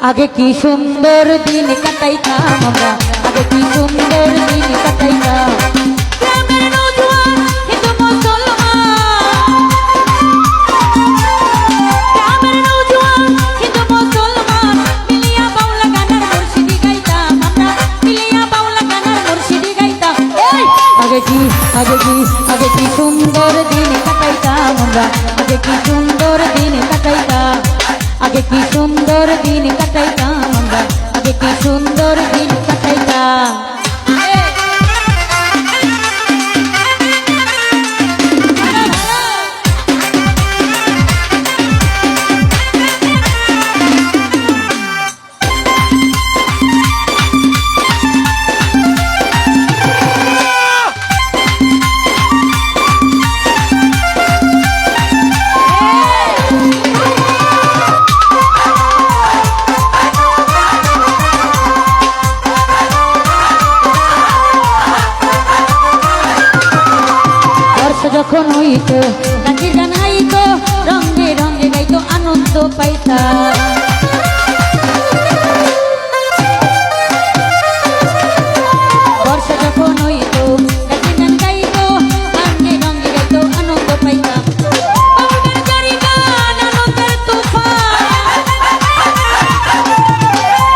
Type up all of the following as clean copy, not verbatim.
আগে কি সুন্দর দিন কাটাইতাম আমরা, আগে কি সুন্দর দিন কাটাইতাম। গ্রামের নওজোয়ান হিন্দু মুসলমান, গ্রামের নওজোয়ান হিন্দু মুসলমান মিলিয়া বাউলা গানের মুর্শিদি গাইতাম আমরা, মিলিয়া বাউলা গানের মুর্শিদি গাইতাম। আগে কি আগে কি আগে কি সুন্দর দিন কাটাইতাম আমরা, আগে কি সুন্দর দিন কাটাইতাম। আগে কি সুন্দর দিন কাটাইতাম আমরা, আগে কি সুন্দর দিন কাটাইতাম। যখন হইতো নাচের গান গাইতো, রঙে রঙে গাইতো, আনন্দ পাইতাম। বর্ষা যখন হইতো নাচের গান গাইতো, রঙে রঙে গাইতো, আনন্দ পাইতাম। বাউলের জারি গান আনন্দের তুফান,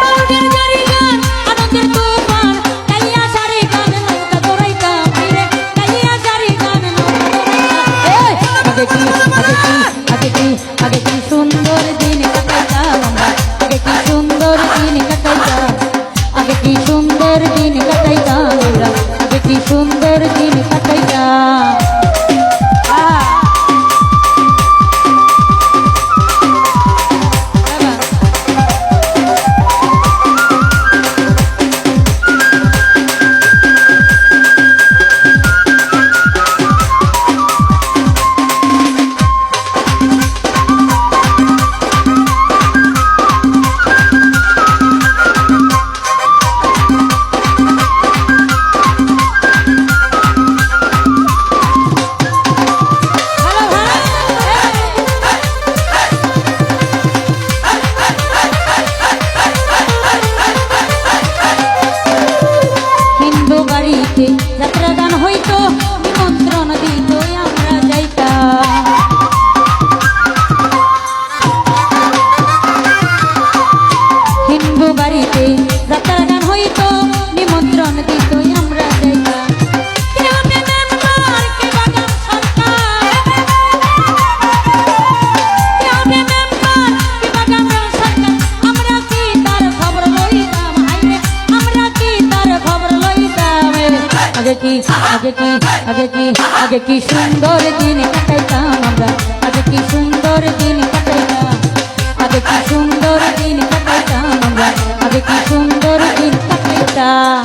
বাউলের জারি গান আনন্দের তুফান, কালিয়া সারি গান নৌকা দৌড়াইতাম, কালিয়া সারি গান আগে কি আগে কি আগে কি আগে কি সুন্দর দিন কাটাইতাম আমরা, আগে কি সুন্দর দিন কাটাইতাম। আগে কি সুন্দর দিন কাটাইতাম আমরা, আগে কি সুন্দর দিন কাটাইতাম। যাত্রা গান হইতো, নিমন্ত্রণ দিত, আমরা যাইতাম। হিন্দু বাড়িতে যাত্রা গান হইতো, নিমন্ত্রণ দিত, আমরা যাইতাম। আমরা কি তার খবর লইতাম, হাইরে আমরা কি তার খবর লইতাম। আগে কি আগে কি আগে কি আগে কি সুন্দর দিন কাটাইতাম আমরা, আগে কি সুন্দর দিন কাটাইতাম। আগে কি সুন্দর দিন কাটাইতাম আমরা, আগে কি সুন্দর দিন কাটাইতাম।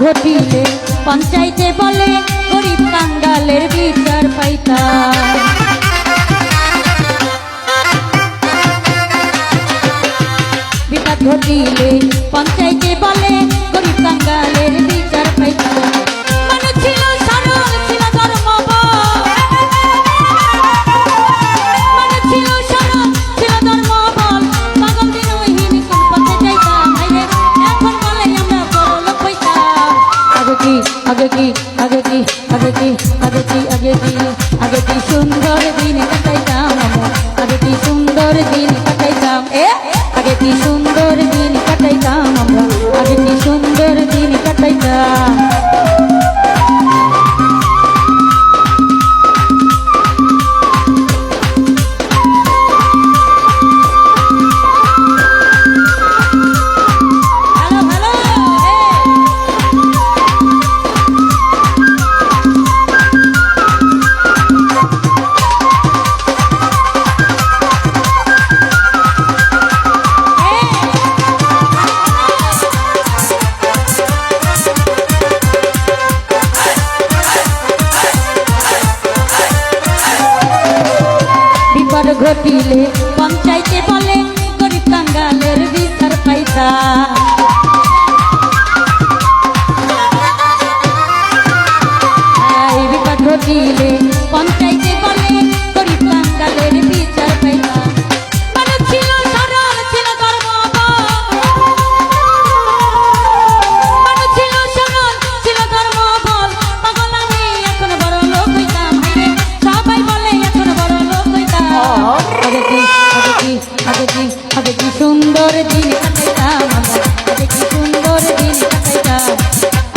ঘটিলে পঞ্চায়েতে বলে গরিব কাঙ্গালের বিচার পাইতাম। বিপদ ঘটিলে পঞ্চায়েতে বলে গরিব কাঙ্গালের বিচার পাইতাম। মানে ছিল সরল, ছিল ধর্মবল, মানে ছিল সরল, ছিল ধর্মবল, পাগল দিনহীন কোন পথে যাইতাম। হাইরে এখন বলে আমরা বড় লোক হইতাম। আগে কি আগে কি আগে কি আগে কি আগে কি আগে কি আগে কি সুন্দর দিন কাটাইতাম আমরা, আগে কি সুন্দর দিন কাটাইতাম। আগে কি সুন্দর দিন কাটাইতাম আমরা, বিপদ ঘটিলে পঞ্চায়েতে বলে গরিব কাঙ্গালের বিচার পাইতা বিপদ ঘটিলে পঞ্চায়েতে বলে গরিব কাঙ্গালের বিচার পাইতা মানুষ ছিল সরল ছিল ধর্ম মানুষ ছিল সরল ছিল ধর্ম বল পাগল আমি এখন বড় লোক হইতাম সবাই বলে এখন বড় লোক হইতাম আগে কি সুন্দর দিন কাটাইতাম আমরা আগে কি সুন্দর দিন কাটাইতাম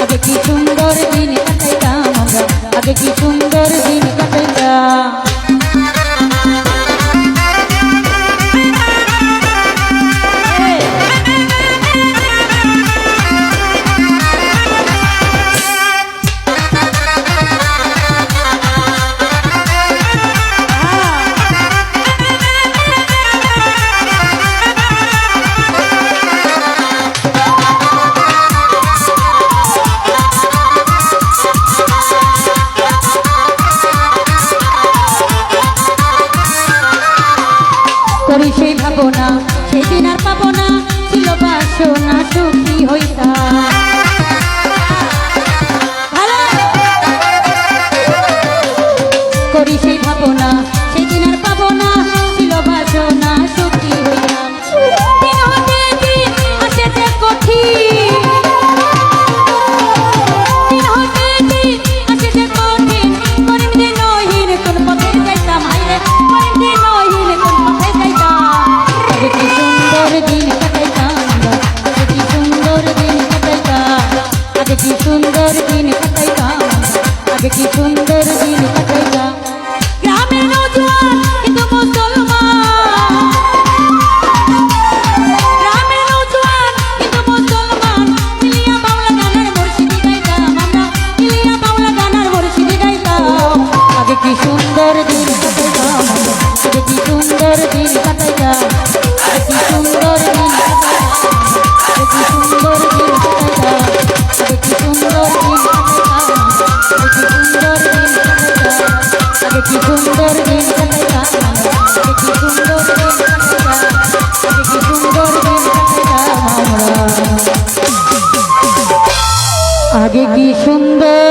আগে কি সুন্দর দিন কাটাইতাম আমরা আগে কি সুন্দর দিন কাটাইতাম করি সেই ভাবনা সেদিন আর পাবো না ছিল বাসনা সুখী হইতাম করি সেই ভাবনা সেদিন আর পাবো না ছিল বাসনা সুখী হইতাম দিন হতে দিন আসেছে কঠিন দিন হতে দিন আসেছে কঠিন করিম দিন নহিন কোন পথে যাইতাম হাইরে করিম দিন নহিন কোন পথে যাইতাম আগে কি সুন্দর দিন কাটাইতাম আগে কি সুন্দর দিন কাটাইতাম আগে কি সুন্দর দিন কাটাইতাম আগে কি সুন্দর দিন কাটাইতাম গ্রামের নওজোয়ান কিন্তু মুসলমান গ্রামের নওজোয়ান কিন্তু মুসলমান মিলিয়া বাংলা গানের মুর্শিদি গাইতাম আমরা মিলিয়া বাংলা গানের মুর্শিদি গাইতাম আগে কি সুন্দর দিন কাটাইতাম আগে কি সুন্দর দিন কাটাইতাম আগে কি সুন্দর দিন কাটাইতাম আগে কি সুন্দর দিন কাটাইতাম আগে কি সুন্দর দিন কাটাইতাম আগে কি সুন্দর দিন কাটাইতাম আগে কি সুন্দর দিন কাটাইতাম আগে কি সুন্দর দিন কাটাইতাম আগে কি সুন্দর দিন কাটাইতাম আমরা আগে কি সুন্দর